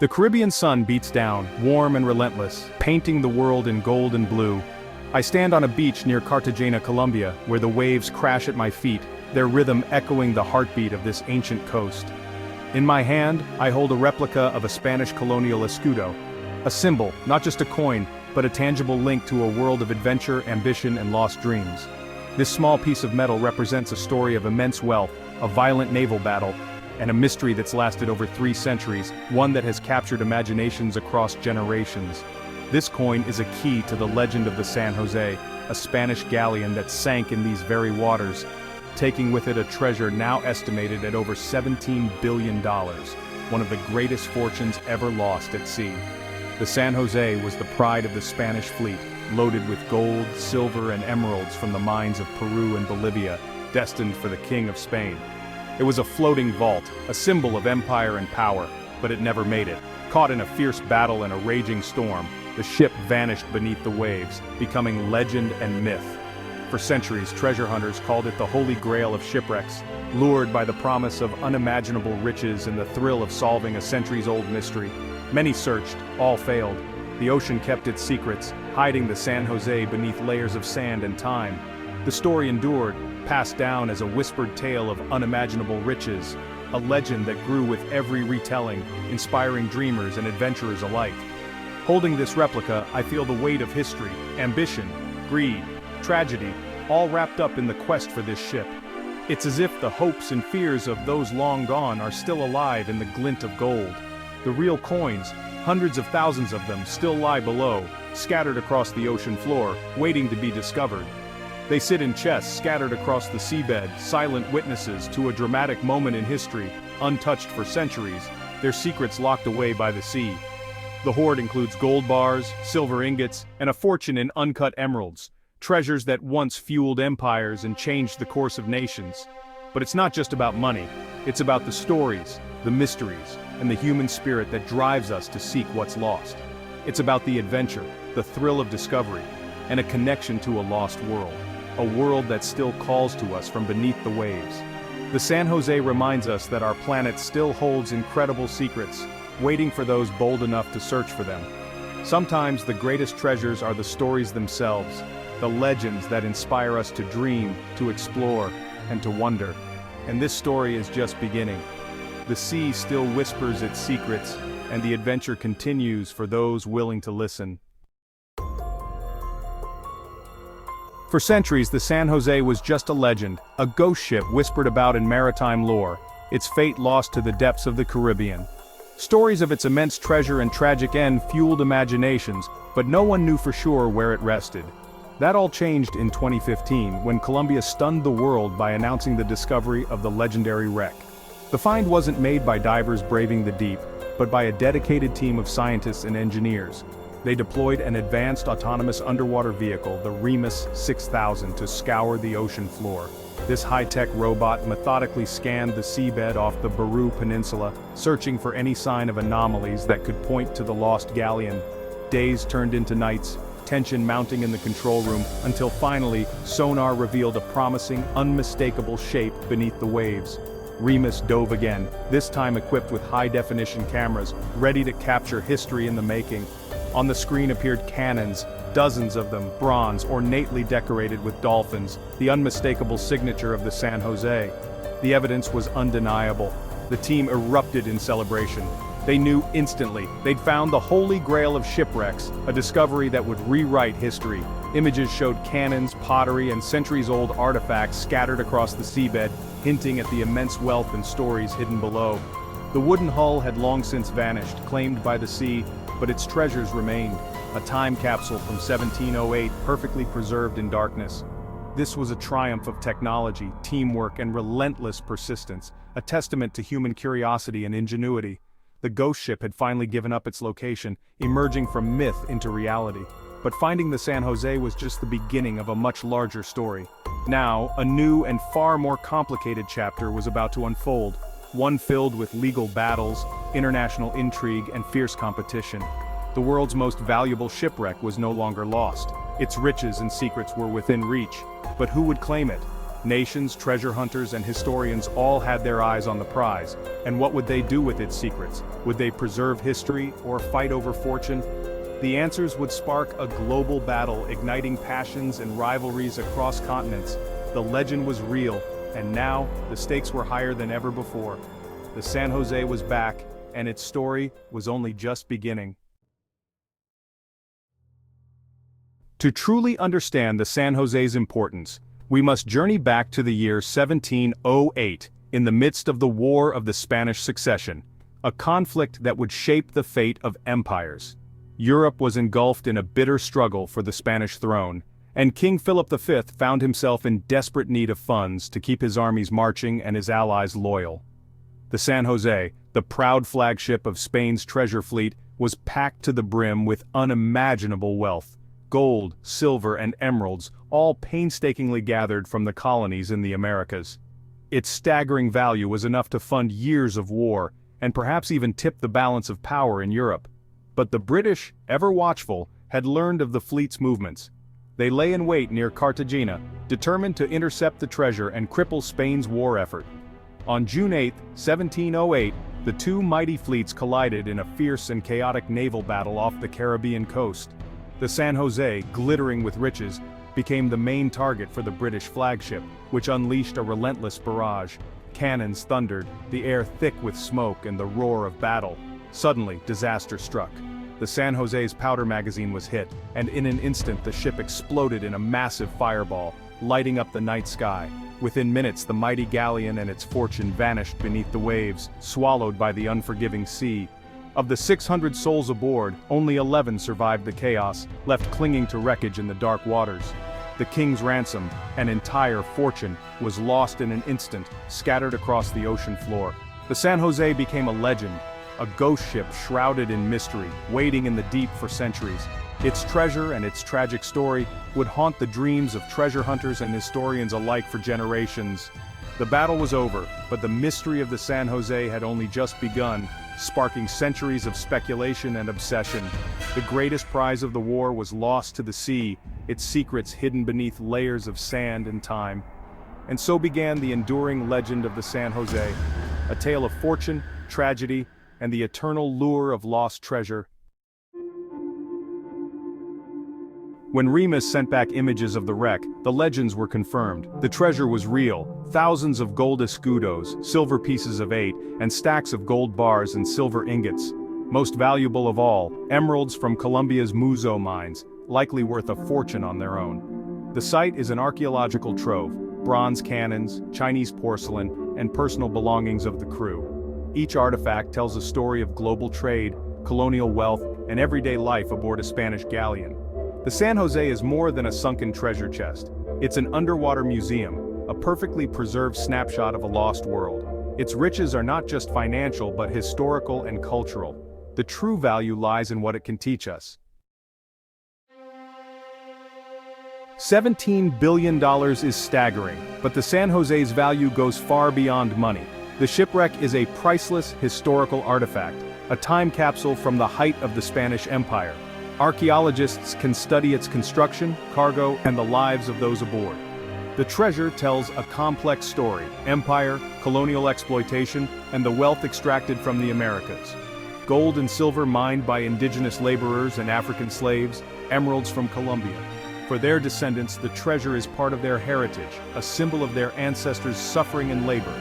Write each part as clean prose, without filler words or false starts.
The Caribbean sun beats down, warm and relentless, painting the world in gold and blue. I stand on a beach near Cartagena, Colombia, where the waves crash at my feet, their rhythm echoing the heartbeat of this ancient coast. In my hand, I hold a replica of a Spanish colonial escudo. A symbol, not just a coin, but a tangible link to a world of adventure, ambition, and lost dreams. This small piece of metal represents a story of immense wealth, a violent naval battle, and a mystery that's lasted over 3 centuries, one that has captured imaginations across generations. This coin is a key to the legend of the San Jose, a Spanish galleon that sank in these very waters, taking with it a treasure now estimated at over $17 billion, one of the greatest fortunes ever lost at sea. The San Jose was the pride of the Spanish fleet, loaded with gold, silver, and emeralds from the mines of Peru and Bolivia, destined for the King of Spain. It was a floating vault, a symbol of empire and power, but it never made it. Caught in a fierce battle and a raging storm, the ship vanished beneath the waves, becoming legend and myth. For centuries, treasure hunters called it the Holy Grail of shipwrecks, lured by the promise of unimaginable riches and the thrill of solving a centuries-old mystery. Many searched, all failed. The ocean kept its secrets, hiding the San Jose beneath layers of sand and time. The story endured, passed down as a whispered tale of unimaginable riches, a legend that grew with every retelling, inspiring dreamers and adventurers alike. Holding this replica, I feel the weight of history, ambition, greed, tragedy, all wrapped up in the quest for this ship. It's as if the hopes and fears of those long gone are still alive in the glint of gold. The real coins, hundreds of thousands of them, still lie below, scattered across the ocean floor, waiting to be discovered. They sit in chests scattered across the seabed, silent witnesses to a dramatic moment in history, untouched for centuries, their secrets locked away by the sea. The hoard includes gold bars, silver ingots, and a fortune in uncut emeralds, treasures that once fueled empires and changed the course of nations. But it's not just about money, it's about the stories, the mysteries, and the human spirit that drives us to seek what's lost. It's about the adventure, the thrill of discovery, and a connection to a lost world. A world that still calls to us from beneath the waves. The San Jose reminds us that our planet still holds incredible secrets, waiting for those bold enough to search for them. Sometimes the greatest treasures are the stories themselves, the legends that inspire us to dream, to explore, and to wonder. And this story is just beginning. The sea still whispers its secrets, and the adventure continues for those willing to listen. For centuries, the San Jose was just a legend, a ghost ship whispered about in maritime lore, its fate lost to the depths of the Caribbean. Stories of its immense treasure and tragic end fueled imaginations, but no one knew for sure where it rested. That all changed in 2015, when Colombia stunned the world by announcing the discovery of the legendary wreck. The find wasn't made by divers braving the deep, but by a dedicated team of scientists and engineers. They deployed an advanced autonomous underwater vehicle, the Remus 6000, to scour the ocean floor. This high-tech robot methodically scanned the seabed off the Peru Peninsula, searching for any sign of anomalies that could point to the lost galleon. Days turned into nights, tension mounting in the control room, until finally, sonar revealed a promising, unmistakable shape beneath the waves. Remus dove again, this time equipped with high-definition cameras, ready to capture history in the making. On the screen appeared cannons, dozens of them, bronze, ornately decorated with dolphins, the unmistakable signature of the San Jose. The evidence was undeniable. The team erupted in celebration. They knew instantly they'd found the holy grail of shipwrecks, a discovery that would rewrite history. Images showed cannons, pottery, and centuries-old artifacts scattered across the seabed, hinting at the immense wealth and stories hidden below. The wooden hull had long since vanished, claimed by the sea, but its treasures remained, a time capsule from 1708 perfectly preserved in darkness. This was a triumph of technology, teamwork, and relentless persistence, a testament to human curiosity and ingenuity. The ghost ship had finally given up its location, emerging from myth into reality. But finding the San Jose was just the beginning of a much larger story. Now, a new and far more complicated chapter was about to unfold, one filled with legal battles, international intrigue, and fierce competition. The world's most valuable shipwreck was no longer lost. Its riches and secrets were within reach. But who would claim it? Nations, treasure hunters, and historians all had their eyes on the prize, and what would they do with its secrets? Would they preserve history or fight over fortune? The answers would spark a global battle, igniting passions and rivalries across continents. The legend was real, and now the stakes were higher than ever before. The San Jose was back, and its story was only just beginning. To truly understand the San Jose's importance, we must journey back to the year 1708, in the midst of the War of the Spanish Succession, a conflict that would shape the fate of empires. Europe was engulfed in a bitter struggle for the Spanish throne, and King Philip V found himself in desperate need of funds to keep his armies marching and his allies loyal. The San Jose, the proud flagship of Spain's treasure fleet, was packed to the brim with unimaginable wealth. Gold, silver, and emeralds, all painstakingly gathered from the colonies in the Americas. Its staggering value was enough to fund years of war, and perhaps even tip the balance of power in Europe. But the British, ever watchful, had learned of the fleet's movements. They lay in wait near Cartagena, determined to intercept the treasure and cripple Spain's war effort. On June 8, 1708, the two mighty fleets collided in a fierce and chaotic naval battle off the Caribbean coast. The San Jose, glittering with riches, became the main target for the British flagship, which unleashed a relentless barrage. Cannons thundered, the air thick with smoke and the roar of battle. Suddenly, disaster struck. The San Jose's powder magazine was hit, and in an instant the ship exploded in a massive fireball, lighting up the night sky. Within minutes the mighty galleon and its fortune vanished beneath the waves, swallowed by the unforgiving sea. Of the 600 souls aboard, only 11 survived the chaos, left clinging to wreckage in the dark waters. The king's ransom, an entire fortune, was lost in an instant, scattered across the ocean floor. The San Jose became a legend, a ghost ship shrouded in mystery, waiting in the deep for centuries. Its treasure and its tragic story would haunt the dreams of treasure hunters and historians alike for generations. The battle was over, but the mystery of the San Jose had only just begun, sparking centuries of speculation and obsession. The greatest prize of the war was lost to the sea, its secrets hidden beneath layers of sand and time. And so began the enduring legend of the San Jose, a tale of fortune, tragedy, and the eternal lure of lost treasure. When Remus sent back images of the wreck, the legends were confirmed. The treasure was real, thousands of gold escudos, silver pieces of 8, and stacks of gold bars and silver ingots. Most valuable of all, emeralds from Colombia's Muzo mines, likely worth a fortune on their own. The site is an archaeological trove, bronze cannons, Chinese porcelain, and personal belongings of the crew. Each artifact tells a story of global trade, colonial wealth, and everyday life aboard a Spanish galleon. The San Jose is more than a sunken treasure chest. It's an underwater museum, a perfectly preserved snapshot of a lost world. Its riches are not just financial but historical and cultural. The true value lies in what it can teach us. $17 billion is staggering, but the San Jose's value goes far beyond money. The Shipwreck is a priceless historical artifact, a time capsule from the height of the Spanish Empire. Archaeologists can study its construction, cargo, and the lives of those aboard. The treasure tells a complex story: empire, colonial exploitation, and the wealth extracted from the Americas. Gold and silver mined by indigenous laborers and African slaves, emeralds from Colombia. For their descendants, the treasure is part of their heritage, a symbol of their ancestors' suffering and labor.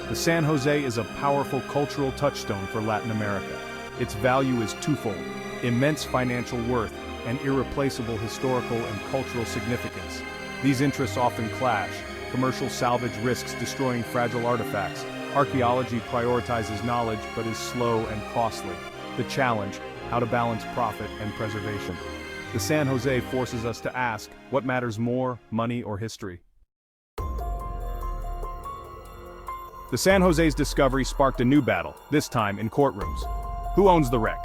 The San Jose is a powerful cultural touchstone for Latin America. Its value is twofold: immense financial worth and irreplaceable historical and cultural significance. These interests often clash. Commercial salvage risks destroying fragile artifacts. Archaeology prioritizes knowledge but is slow and costly. The challenge: how to balance profit and preservation. The San Jose forces us to ask, what matters more, money or history? The San Jose's discovery sparked a new battle, this time in courtrooms. Who owns the wreck?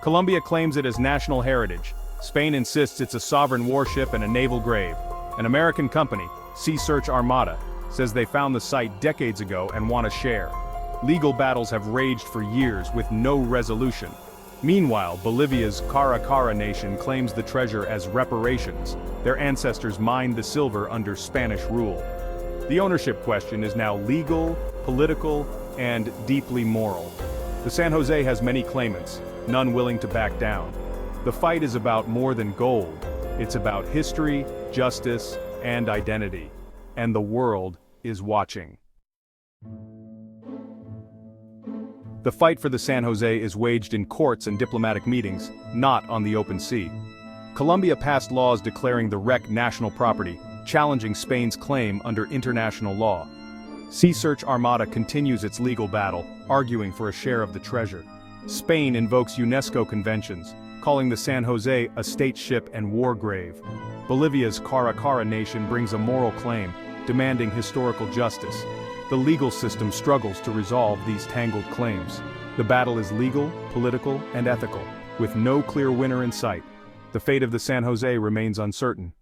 Colombia claims it as national heritage. Spain insists it's a sovereign warship and a naval grave. An American company, Sea Search Armada, says they found the site decades ago and want a share. Legal battles have raged for years with no resolution. Meanwhile, Bolivia's Cara Cara nation claims the treasure as reparations. Their ancestors mined the silver under Spanish rule. The ownership question is now legal, political, and deeply moral. The San Jose has many claimants, none willing to back down. The fight is about more than gold. It's about history, justice, and identity. And the world is watching. The fight for the San Jose is waged in courts and diplomatic meetings, not on the open sea. Colombia passed laws declaring the wreck national property, challenging Spain's claim under international law. Sea Search Armada continues its legal battle, arguing for a share of the treasure. Spain invokes UNESCO conventions, calling the San Jose a state ship and war grave. Bolivia's Cara Cara nation brings a moral claim, demanding historical justice. The legal system struggles to resolve these tangled claims. The battle is legal, political, and ethical, with no clear winner in sight. The fate of the San Jose remains uncertain.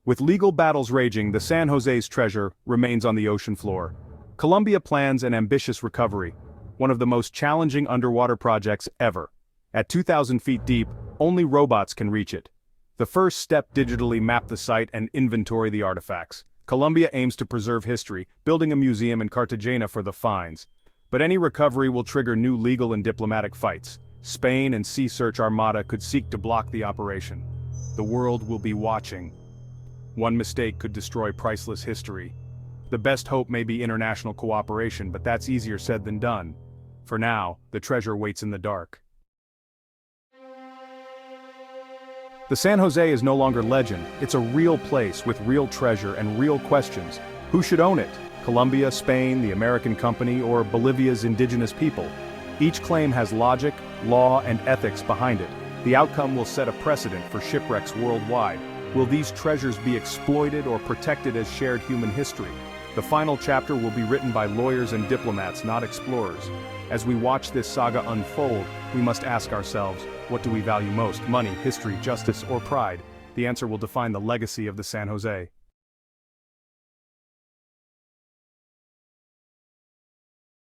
With legal battles raging, the San Jose's treasure remains on the ocean floor. Colombia plans an ambitious recovery, one of the most challenging underwater projects ever. At 2,000 feet deep, only robots can reach it. The first step: digitally map the site and inventory the artifacts. Colombia aims to preserve history, building a museum in Cartagena for the finds. But any recovery will trigger new legal and diplomatic fights. Spain and Sea Search Armada could seek to block the operation. The world will be watching. One mistake could destroy priceless history. The best hope may be international cooperation, but that's easier said than done. For now, the treasure waits in the dark. The San Jose is no longer legend. It's a real place with real treasure and real questions. Who should own it? Colombia, Spain, the American company, or Bolivia's indigenous people? Each claim has logic, law, and ethics behind it. The outcome will set a precedent for shipwrecks worldwide. Will these treasures be exploited or protected as shared human history? The final chapter will be written by lawyers and diplomats, not explorers. As we watch this saga unfold, we must ask ourselves, what do we value most? Money, history, justice, or pride? The answer will define the legacy of the San Jose.